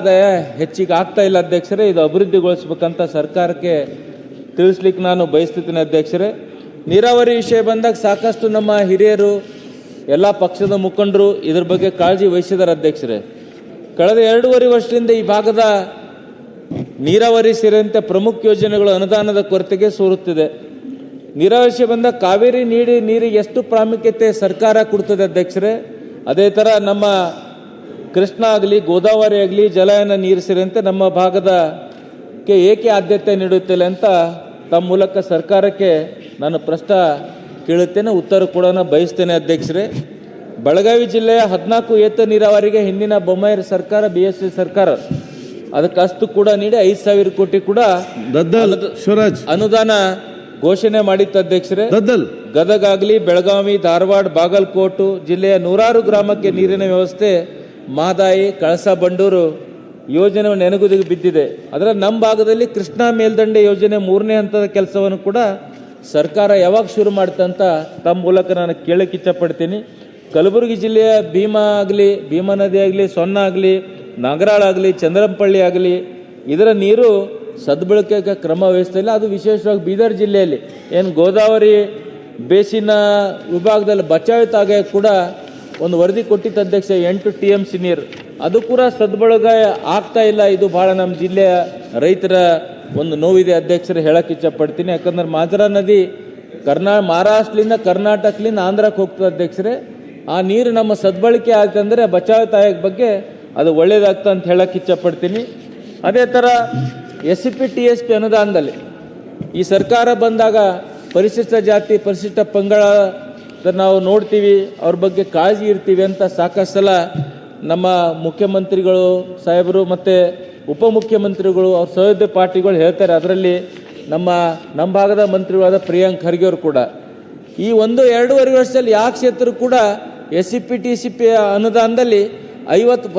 ಆದಾಯ ಹೆಚ್ಚಿಗೆ ಆಗ್ತಾ ಇಲ್ಲ ಅಧ್ಯಕ್ಷರೇ. ಇದು ಅಭಿವೃದ್ಧಿಗೊಳಿಸಬೇಕಂತ ಸರ್ಕಾರಕ್ಕೆ ತಿಳಿಸ್ಲಿಕ್ಕೆ ನಾನು ಬಯಸ್ತಿದ್ದೀನಿ ಅಧ್ಯಕ್ಷರೇ. ನೀರಾವರಿ ವಿಷಯ ಬಂದಾಗ ಸಾಕಷ್ಟು ನಮ್ಮ ಹಿರಿಯರು ಎಲ್ಲ ಪಕ್ಷದ ಮುಖಂಡರು ಇದ್ರ ಬಗ್ಗೆ ಕಾಳಜಿ ವಹಿಸಿದ್ದಾರೆ ಅಧ್ಯಕ್ಷರೇ. ಕಳೆದ 2.5 ವರ್ಷದಿಂದ ಈ ಭಾಗದ ನೀರಾವರಿ ಸೇರಿದಂತೆ ಪ್ರಮುಖ ಯೋಜನೆಗಳು ಅನುದಾನದ ಕೊರತೆಗೆ ಸೋರುತ್ತಿದೆ. ನೀರಾವರಿ ವಿಷಯ ಬಂದಾಗ ಕಾವೇರಿ ನೀರಿಗೆ ಎಷ್ಟು ಪ್ರಾಮುಖ್ಯತೆ ಸರ್ಕಾರ ಕೊಡ್ತದೆ ಅಧ್ಯಕ್ಷರೇ, ಅದೇ ಥರ ನಮ್ಮ ಕೃಷ್ಣ ಆಗಲಿ ಗೋದಾವರಿ ಆಗಲಿ ಜಲಯಾನ ನೀರು ಸೇರಿದಂತೆ ನಮ್ಮ ಭಾಗದಕ್ಕೆ ಏಕೆ ಆದ್ಯತೆ ನೀಡುತ್ತಿಲ್ಲ ಅಂತ ತಮ್ಮ ಮೂಲಕ ಸರ್ಕಾರಕ್ಕೆ ನಾನು ಪ್ರಶ್ನೆ ಕೇಳುತ್ತೇನೆ, ಉತ್ತರ ಕೂಡ ಬಯಸ್ತೇನೆ ಅಧ್ಯಕ್ಷರೇ. ಬೆಳಗಾವಿ ಜಿಲ್ಲೆಯ 14 ಏತ ನೀರಾವರಿಗೆ ಹಿಂದಿನ ಬೊಮ್ಮಾಯಿ ಸರ್ಕಾರ BSP ಸರ್ಕಾರ ಅದಕ್ಕೆ ಅಸ್ತು ಕೂಡ ನೀಡಿ 5,000 ಕೋಟಿ ಕೂಡ ಅನುದಾನ ಘೋಷಣೆ ಮಾಡಿತ್ತು ಅಧ್ಯಕ್ಷರೇ. ಗದಗ ಆಗಲಿ ಬೆಳಗಾವಿ ಧಾರವಾಡ ಬಾಗಲಕೋಟೆ ಜಿಲ್ಲೆಯ 100 ಗ್ರಾಮಕ್ಕೆ ನೀರಿನ ವ್ಯವಸ್ಥೆ ಮಹದಾಯಿ ಕಳಸಾ ಬಂಡೂರು ಯೋಜನೆ ನೆನಗುದಿಗೆ ಬಿದ್ದಿದೆ. ಅದರ ನಮ್ಮ ಭಾಗದಲ್ಲಿ ಕೃಷ್ಣಾ ಮೇಲ್ದಂಡೆ ಯೋಜನೆ 3ನೇ ಹಂತದ ಕೆಲಸವನ್ನು ಕೂಡ ಸರ್ಕಾರ ಯಾವಾಗ ಶುರು ಮಾಡುತ್ತಂತ ತಮ್ಮ ಮೂಲಕ ನಾನು ಕೇಳಕ್ಕೆ ಇಚ್ಛಪಡ್ತೀನಿ. ಕಲಬುರಗಿ ಜಿಲ್ಲೆಯ ಭೀಮಾ ನದಿ ಆಗಲಿ ಸೊನ್ನ ಆಗಲಿ ನಾಗರಾಳ ಆಗಲಿ ಚಂದ್ರಂಪಳ್ಳಿ ಆಗಲಿ ಇದರ ನೀರು ಸದ್ಬಳಕೆಗೆ ಕ್ರಮ ವಹಿಸ್ತಾ ಇಲ್ಲ. ಅದು ವಿಶೇಷವಾಗಿ ಬೀದರ್ ಜಿಲ್ಲೆಯಲ್ಲಿ ಏನು ಗೋದಾವರಿ ಬೇಸಿನ ವಿಭಾಗದಲ್ಲಿ ಬಚಾವಿತಾಗ ಕೂಡ ಒಂದು ವರದಿ ಕೊಟ್ಟಿತ್ತು ಅಧ್ಯಕ್ಷ, 8 TMC ನೀರು ಅದು ಕೂಡ ಸದ್ಬಳಕೆ ಆಗ್ತಾ ಇಲ್ಲ. ಇದು ಭಾಳ ನಮ್ಮ ಜಿಲ್ಲೆಯ ರೈತರ ಒಂದು ನೋವಿದೆ ಅಧ್ಯಕ್ಷರು ಹೇಳಕ್ಕೆ ಇಚ್ಛಪಡ್ತೀನಿ. ಯಾಕಂದ್ರೆ ಮಾಜರಾ ನದಿ ಮಹಾರಾಷ್ಟ್ರದಿಂದ ಕರ್ನಾಟಕದಿಂದ ಆಂಧ್ರಕ್ಕೆ ಹೋಗ್ತದೆ ಅಧ್ಯಕ್ಷರೇ. ಆ ನೀರು ನಮ್ಮ ಸದ್ಬಳಕೆ ಆಗ್ತಂದ್ರೆ ಬಚಾವಿತಾಯ ಬಗ್ಗೆ ಅದು ಒಳ್ಳೇದಾಗ್ತ ಅಂತ ಹೇಳಕ್ಕೆ ಇಚ್ಛಪಡ್ತೀನಿ. ಅದೇ ಥರ SCP TSP ಅನುದಾನದಲ್ಲಿ ಈ ಸರ್ಕಾರ ಬಂದಾಗ ಪರಿಶಿಷ್ಟ ಜಾತಿ ಪರಿಶಿಷ್ಟ ಪಂಗಡ ನಾವು ನೋಡ್ತೀವಿ, ಅವ್ರ ಬಗ್ಗೆ ಕಾಳಜಿ ಇರ್ತೀವಿ ಅಂತ ಸಾಕಷ್ಟು ಸಲ ನಮ್ಮ ಮುಖ್ಯಮಂತ್ರಿಗಳು ಸಾಹೇಬರು ಮತ್ತು ಉಪಮುಖ್ಯಮಂತ್ರಿಗಳು ಅವ್ರ ಸಹೋದ್ಯ ಪಾರ್ಟಿಗಳು ಹೇಳ್ತಾರೆ. ಅದರಲ್ಲಿ ನಮ್ಮ ಭಾಗದ ಮಂತ್ರಿಗಳಾದ ಪ್ರಿಯಾಂಕ್ ಖರ್ಗೆ ಅವರು ಕೂಡ ಈ 2.5 ವರ್ಷದಲ್ಲಿ ಯಾವ ಕ್ಷೇತ್ರ ಕೂಡ SCP TSP ಅನುದಾನದಲ್ಲಿ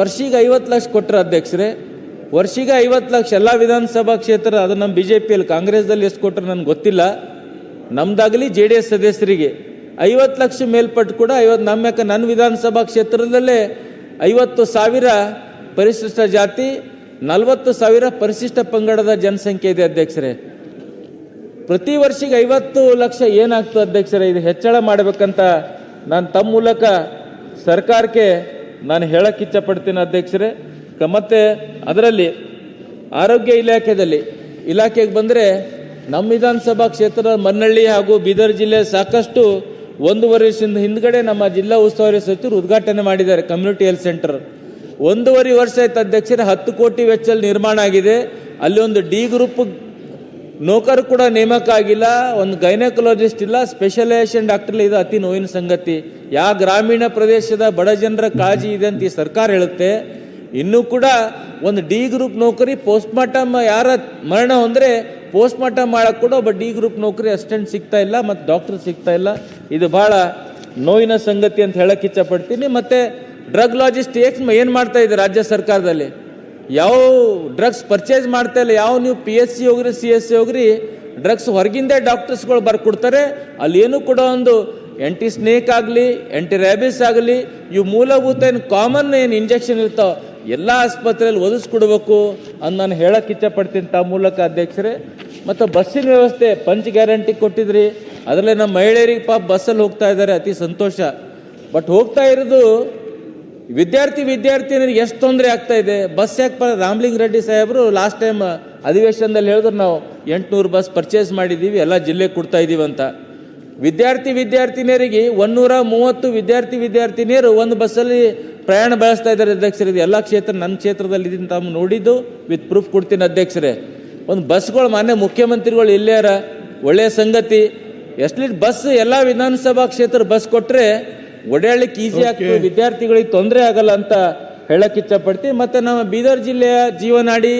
ವರ್ಷಿಗೆ 50 ಲಕ್ಷ ಕೊಟ್ಟರು ಅಧ್ಯಕ್ಷರೇ. ವರ್ಷಿಗೆ 50 ಲಕ್ಷ ಎಲ್ಲ ವಿಧಾನಸಭಾ ಕ್ಷೇತ್ರ. ಅದು ನಮ್ಮ BJPಯಲ್ಲಿ ಕಾಂಗ್ರೆಸ್ದಲ್ಲಿ ಎಷ್ಟು ಕೊಟ್ಟರು ನನಗೆ ಗೊತ್ತಿಲ್ಲ. ನಮ್ದಾಗಲಿ JDS ಸದಸ್ಯರಿಗೆ 50 ಲಕ್ಷ ಮೇಲ್ಪಟ್ಟು ಕೂಡ ನನ್ನ ವಿಧಾನಸಭಾ ಕ್ಷೇತ್ರದಲ್ಲೇ 50,000 ಪರಿಶಿಷ್ಟ ಜಾತಿ 40,000 ಪರಿಶಿಷ್ಟ ಪಂಗಡದ ಜನಸಂಖ್ಯೆ ಇದೆ ಅಧ್ಯಕ್ಷರೇ. ಪ್ರತಿ ವರ್ಷಿಗೆ 50 ಲಕ್ಷ ಏನಾಗ್ತದೆ ಅಧ್ಯಕ್ಷರೇ, ಇದು ಹೆಚ್ಚಳ ಮಾಡಬೇಕಂತ ನಾನು ತಮ್ಮ ಮೂಲಕ ಸರ್ಕಾರಕ್ಕೆ ನಾನು ಹೇಳಕ್ಕೆ ಇಚ್ಛಪಡ್ತೀನಿ ಅಧ್ಯಕ್ಷರೇ. ಮತ್ತು ಅದರಲ್ಲಿ ಆರೋಗ್ಯ ಇಲಾಖೆಗೆ ಬಂದರೆ ನಮ್ಮ ವಿಧಾನಸಭಾ ಕ್ಷೇತ್ರದ ಮನ್ನಳ್ಳಿ ಹಾಗೂ ಬೀದರ್ ಜಿಲ್ಲೆ ಸಾಕಷ್ಟು 1 ವರ್ಷದಿಂದ ಹಿಂದ್ಗಡೆ ನಮ್ಮ ಜಿಲ್ಲಾ ಉಸ್ತುವಾರಿ ಸಚಿವರು ಉದ್ಘಾಟನೆ ಮಾಡಿದ್ದಾರೆ ಕಮ್ಯುನಿಟಿ ಹೆಲ್ತ್ ಸೆಂಟರ್. 1.5 ವರ್ಷ ಆಯ್ತು ಅಧ್ಯಕ್ಷರೇ, 10 ಕೋಟಿ ವೆಚ್ಚದಲ್ಲಿ ನಿರ್ಮಾಣ ಆಗಿದೆ. ಅಲ್ಲಿ ಒಂದು D ಗ್ರೂಪ್ ನೌಕರು ಕೂಡ ನೇಮಕ ಆಗಿಲ್ಲ, ಒಂದು ಗೈನಕಾಲಜಿಸ್ಟ್ ಇಲ್ಲ, ಸ್ಪೆಷಲೈಸೇಷನ್ ಡಾಕ್ಟರ್ ಇದು ಅತಿ ನೋವಿನ ಸಂಗತಿ. ಯಾವ ಗ್ರಾಮೀಣ ಪ್ರದೇಶದ ಬಡ ಜನರ ಕಾಳಜಿ ಇದೆ ಅಂತ ಈ ಸರ್ಕಾರ ಹೇಳುತ್ತೆ. ಇನ್ನೂ ಕೂಡ ಒಂದು D ಗ್ರೂಪ್ ನೌಕರಿ ಪೋಸ್ಟ್ಮಾರ್ಟಮ್ ಯಾರ ಮರಣ ಹೊಂದರೆ ಪೋಸ್ಟ್ಮಾರ್ಟಮ್ ಮಾಡಕ್ಕೆ ಕೂಡ ಒಬ್ಬ D ಗ್ರೂಪ್ ನೌಕರಿ ಅಸಿಸ್ಟೆಂಟ್ ಸಿಗ್ತಾ ಇಲ್ಲ ಮತ್ತು ಡಾಕ್ಟರ್ ಸಿಗ್ತಾ ಇಲ್ಲ. ಇದು ಭಾಳ ನೋವಿನ ಸಂಗತಿ ಅಂತ ಹೇಳಕ್ಕೆ ಇಚ್ಛಪಡ್ತೀನಿ. ಮತ್ತು ಡ್ರಗ್ ಲಾಜಿಸ್ಟ್ ಏನು ಮಾಡ್ತಾ ಇದೆ ರಾಜ್ಯ ಸರ್ಕಾರದಲ್ಲಿ, ಯಾವ ಡ್ರಗ್ಸ್ ಪರ್ಚೇಸ್ ಮಾಡ್ತಾ ಇಲ್ಲ. ಯಾವ ನೀವು PSC ಹೋಗ್ರಿ CSC ಹೋಗ್ರಿ ಡ್ರಗ್ಸ್ ಹೊರಗಿಂದೇ ಡಾಕ್ಟರ್ಸ್ಗಳು ಬರ್ಕೊಡ್ತಾರೆ. ಅಲ್ಲಿ ಏನೂ ಕೂಡ ಒಂದು ಆ್ಯಂಟಿ ಸ್ನೇಕ್ ಆಗಲಿ ಆ್ಯಂಟಿ ರ್ಯಾಬಿಸ್ ಆಗಲಿ ಇವು ಮೂಲಭೂತ ಕಾಮನ್ ಇಂಜೆಕ್ಷನ್ ಇರ್ತಾವೆ ಎಲ್ಲ ಆಸ್ಪತ್ರೆಯಲ್ಲಿ ಒದಗಿಸ್ಕೊಡ್ಬೇಕು ಅಂತ ನಾನು ಹೇಳಕ್ಕೆ ಇಚ್ಛಪಡ್ತೀನಿ ತಮ್ಮ ಮೂಲಕ ಅಧ್ಯಕ್ಷರೇ. ಮತ್ತು ಬಸ್ಸಿನ ವ್ಯವಸ್ಥೆ ಪಂಚ್ ಗ್ಯಾರಂಟಿ ಕೊಟ್ಟಿದ್ರಿ, ಅದರಲ್ಲೇ ನಮ್ಮ ಮಹಿಳೆಯರಿಗೆ ಬಸ್ಸಲ್ಲಿ ಹೋಗ್ತಾ ಇದ್ದಾರೆ, ಅತಿ ಸಂತೋಷ. ಬಟ್ ಹೋಗ್ತಾ ಇರೋದು ವಿದ್ಯಾರ್ಥಿನಿಯರಿಗೆ ಎಷ್ಟು ತೊಂದರೆ ಆಗ್ತಾ ಇದೆ. ಬಸ್ ಯಾಕೆ ರಾಮಲಿಂಗ ರೆಡ್ಡಿ ಸಾಹೇಬರು ಲಾಸ್ಟ್ ಟೈಮ್ ಅಧಿವೇಶನದಲ್ಲಿ ಹೇಳಿದ್ರು ನಾವು 800 ಬಸ್ ಪರ್ಚೇಸ್ ಮಾಡಿದ್ದೀವಿ, ಎಲ್ಲ ಜಿಲ್ಲೆಗೆ ಕೊಡ್ತಾ ಇದ್ದೀವಿ ಅಂತ. ವಿದ್ಯಾರ್ಥಿನಿಯರಿಗೆ 130 ವಿದ್ಯಾರ್ಥಿನಿಯರು ಒಂದು ಬಸ್ಸಲ್ಲಿ ಪ್ರಯಾಣ ಬೆಳೆಸ್ತಾ ಇದ್ದಾರೆ ಅಧ್ಯಕ್ಷರೇ. ಇದು ಎಲ್ಲ ಕ್ಷೇತ್ರ ನನ್ನ ಕ್ಷೇತ್ರದಲ್ಲಿ ಇದನ್ನು ತಾವು ನೋಡಿದ್ದು ವಿತ್ ಪ್ರೂಫ್ ಕೊಡ್ತೀನಿ ಅಧ್ಯಕ್ಷರೇ. ಒಂದು ಬಸ್ಗಳು ಮಾನ್ಯ ಮುಖ್ಯಮಂತ್ರಿಗಳು ಇಲ್ಲೇರ ಒಳ್ಳೆಯ ಸಂಗತಿ. ಎಷ್ಟು ಬಸ್ ಎಲ್ಲ ವಿಧಾನಸಭಾ ಕ್ಷೇತ್ರ ಬಸ್ ಕೊಟ್ಟರೆ ಓಡಾಡ್ಲಿಕ್ಕೆ ಈಸಿ ಆಗ್ತದೆ, ವಿದ್ಯಾರ್ಥಿಗಳಿಗೆ ತೊಂದರೆ ಆಗಲ್ಲ ಅಂತ ಹೇಳಕ್ಕೆ ಇಚ್ಛಪಡ್ತೀನಿ. ಮತ್ತು ನಮ್ಮ ಬೀದರ್ ಜಿಲ್ಲೆಯ ಜೀವನಾಡಿ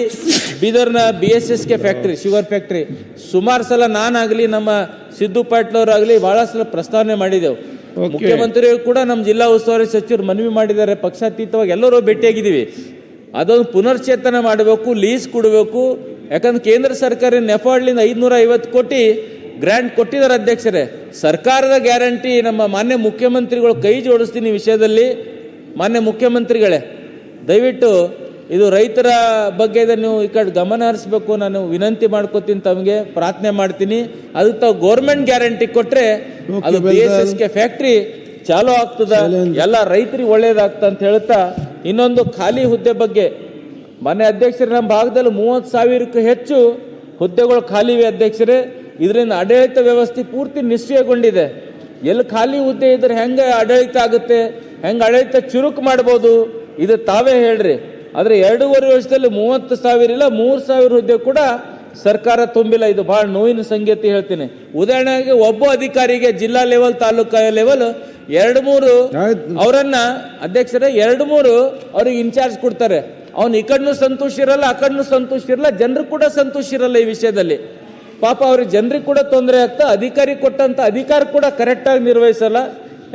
ಬೀದರ್ನ BSSK ಫ್ಯಾಕ್ಟ್ರಿ ಶುಗರ್ ಫ್ಯಾಕ್ಟ್ರಿ ಸುಮಾರು ಸಲ ನಾನಾಗಲಿ ನಮ್ಮ ಸಿದ್ದು ಪಾಟೀಲ್ ಅವರಾಗಲಿ ಭಾಳ ಸಲ ಪ್ರಸ್ತಾವನೆ ಮಾಡಿದೆವು. ಮುಖ್ಯಮಂತ್ರಿಗಳು ಕೂಡ ನಮ್ಮ ಜಿಲ್ಲಾ ಉಸ್ತುವಾರಿ ಸಚಿವರು ಮನವಿ ಮಾಡಿದ್ದಾರೆ, ಪಕ್ಷಾತೀತವಾಗಿ ಎಲ್ಲರೂ ಭೇಟಿಯಾಗಿದ್ದೀವಿ. ಅದೊಂದು ಪುನರ್ಚೇತನ ಮಾಡಬೇಕು, ಲೀಸ್ ಕೊಡಬೇಕು. ಯಾಕಂದ್ರೆ ಕೇಂದ್ರ ಸರ್ಕಾರ ನೆಫಾಡ್ಲಿಂದ 550 ಕೋಟಿ ಗ್ರ್ಯಾಂಟ್ ಕೊಟ್ಟಿದ್ದಾರೆ ಅಧ್ಯಕ್ಷರೇ. ಸರ್ಕಾರದ ಗ್ಯಾರಂಟಿ ನಮ್ಮ ಮಾನ್ಯ ಮುಖ್ಯಮಂತ್ರಿಗಳು ಕೈ ಜೋಡಿಸ್ತೀನಿ ವಿಷಯದಲ್ಲಿ. ಮಾನ್ಯ ಮುಖ್ಯಮಂತ್ರಿಗಳೇ, ದಯವಿಟ್ಟು ಇದು ರೈತರ ಬಗ್ಗೆ ನೀವು ಈ ಕಡೆ ಗಮನ ಹರಿಸಬೇಕು. ನಾನು ವಿನಂತಿ ಮಾಡ್ಕೋತೀನಿ, ತಮಗೆ ಪ್ರಾರ್ಥನೆ ಮಾಡ್ತೀನಿ. ಅದಕ್ಕೆ ತಾವು ಗೌರ್ಮೆಂಟ್ ಗ್ಯಾರಂಟಿ ಕೊಟ್ರೆ ಅದು BSSK ಫ್ಯಾಕ್ಟ್ರಿ ಚಾಲೂ ಆಗ್ತದ, ಎಲ್ಲ ರೈತರಿಗೆ ಒಳ್ಳೇದಾಗ್ತದ ಅಂತ ಹೇಳ್ತಾ, ಇನ್ನೊಂದು ಖಾಲಿ ಹುದ್ದೆ ಬಗ್ಗೆ ಮಾನ್ಯ ಅಧ್ಯಕ್ಷರೇ, ನಮ್ಮ ಭಾಗದಲ್ಲಿ 30,000ಕ್ಕೂ ಹೆಚ್ಚು ಹುದ್ದೆಗಳು ಖಾಲಿ ಇವೆ ಅಧ್ಯಕ್ಷರೇ. ಇದರಿಂದ ಆಡಳಿತ ವ್ಯವಸ್ಥೆ ಪೂರ್ತಿ ನಿಶ್ಚಯಗೊಂಡಿದೆ. ಎಲ್ಲಿ ಖಾಲಿ ಹುದ್ದೆ ಇದ್ರೆ ಹೆಂಗೆ ಆಡಳಿತ ಆಗುತ್ತೆ, ಹೆಂಗೆ ಆಡಳಿತ ಚುರುಕು ಮಾಡ್ಬೋದು, ಇದು ತಾವೇ ಹೇಳ್ರಿ. ಆದರೆ 2.5 ವರ್ಷದಲ್ಲಿ 30,000 ಇಲ್ಲ, 3,000 ಹುದ್ದೆ ಕೂಡ ಸರ್ಕಾರ ತುಂಬಿಲ್ಲ. ಇದು ಬಹಳ ನೋವಿನ ಸಂಗತಿ ಹೇಳ್ತೀನಿ. ಉದಾಹರಣೆಗೆ ಒಬ್ಬ ಅಧಿಕಾರಿಗೆ ಜಿಲ್ಲಾ ಲೆವೆಲ್, ತಾಲೂಕಾ ಲೆವೆಲ್ 2-3 ಅವರನ್ನ ಅಧ್ಯಕ್ಷರೇ 2-3 ಅವ್ರಿಗೆ ಇನ್ಚಾರ್ಜ್ ಕೊಡ್ತಾರೆ. ಅವ್ನು ಈ ಕಡೆನೂ ಸಂತೋಷ ಇರಲ್ಲ, ಆ ಕಡೆನೂ ಸಂತೋಷ ಇರಲ್ಲ, ಜನರು ಕೂಡ ಸಂತೋಷ ಇರಲ್ಲ ಈ ವಿಷಯದಲ್ಲಿ. ಪಾಪ ಅವ್ರಿಗೆ ಜನರಿಗೆ ಕೂಡ ತೊಂದರೆ ಆಗ್ತಾ, ಅಧಿಕಾರಿ ಕೊಟ್ಟಂತ ಅಧಿಕಾರ ಕೂಡ ಕರೆಕ್ಟಾಗಿ ನಿರ್ವಹಿಸಲ್ಲ.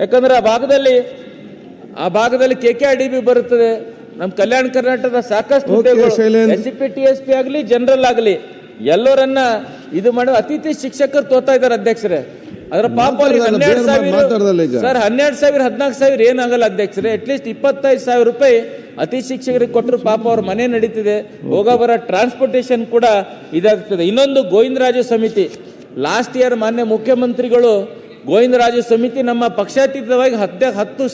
ಯಾಕಂದ್ರೆ ಆ ಭಾಗದಲ್ಲಿ KKRDB ಬರುತ್ತದೆ. ನಮ್ಮ ಕಲ್ಯಾಣ ಕರ್ನಾಟಕದ ಸಾಕಷ್ಟು ಹುದ್ದೆಗಳು SCP TSP ಆಗಲಿ, ಜನರಲ್ ಆಗಲಿ, ಎಲ್ಲರನ್ನ ಇದು ಮಾಡೋ ಅತಿಥಿ ಶಿಕ್ಷಕರು ತೋತಾ ಇದ್ದಾರೆ ಅಧ್ಯಕ್ಷರೇ. ಅದರ ಪಾಪ ಅವ್ರಿಗೆ 12,000 ಸರ್, 12,000 14,000 ಏನಾಗಲ್ಲ ಅಧ್ಯಕ್ಷರೇ. ಅಟ್ಲೀಸ್ಟ್ 25,000 ರೂಪಾಯಿ ಅತಿ ಶಿಕ್ಷಕರಿಗೆ ಕೊಟ್ಟರು ಪಾಪ ಅವ್ರ ಮನೆ ನಡೀತಿದೆ, ಹೋಗ ಬರೋ ಟ್ರಾನ್ಸ್ಪೋರ್ಟೇಷನ್ ಕೂಡ ಇದಾಗ್ತದೆ. ಇನ್ನೊಂದು ಗೋವಿಂದರಾಜು ಸಮಿತಿ, ಲಾಸ್ಟ್ ಇಯರ್ ಮಾನ್ಯ ಮುಖ್ಯಮಂತ್ರಿಗಳು ಗೋವಿಂದರಾಜು ಸಮಿತಿ ನಮ್ಮ ಪಕ್ಷಾತೀತವಾಗಿ 10